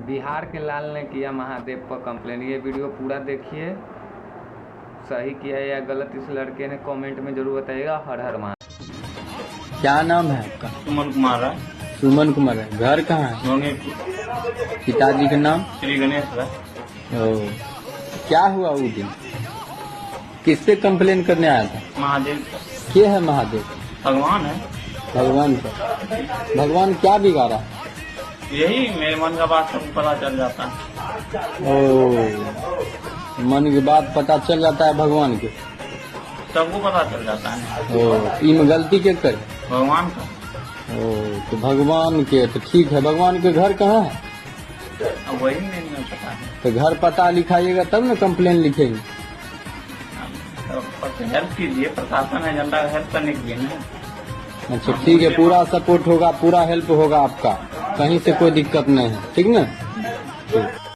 बिहार के लाल ने किया महादेव पर कंप्लेन। ये वीडियो पूरा देखिए, सही किया या गलत इस लड़के ने कमेंट में जरूर बताइएगा। हर हर महादेव। क्या नाम है आपका? सुमन कुमार है। सुमन कुमार है। घर कहाँ है? पिताजी का नाम? श्री गणेश है। ओ, क्या हुआ उस दिन? किस पे कंप्लेन करने आया था? महादेव। के है महादेव? भगवान है। भगवान का। भगवान क्या बिगाड़ा? यही मेरे मन का बात सबको पता चल जाता है। ओ, मन की बात पता चल जाता है भगवान के? सबको पता चल जाता है। ओ, इनमें गलती के करे? भगवान का। ओ, तो भगवान के तो ठीक है। भगवान के घर कहाँ है? अब वही नहीं पता है। तो घर पता लिखाइएगा तब ना कंप्लेन लिखेंगे। हेल्प कीजिए, प्रशासन है, जनता का हेल्प करने के लिए ना। अच्छा ठीक है, पूरा सपोर्ट होगा, पूरा हेल्प होगा आपका, कहीं से कोई दिक्कत नहीं है, ठीक ना? ठीक।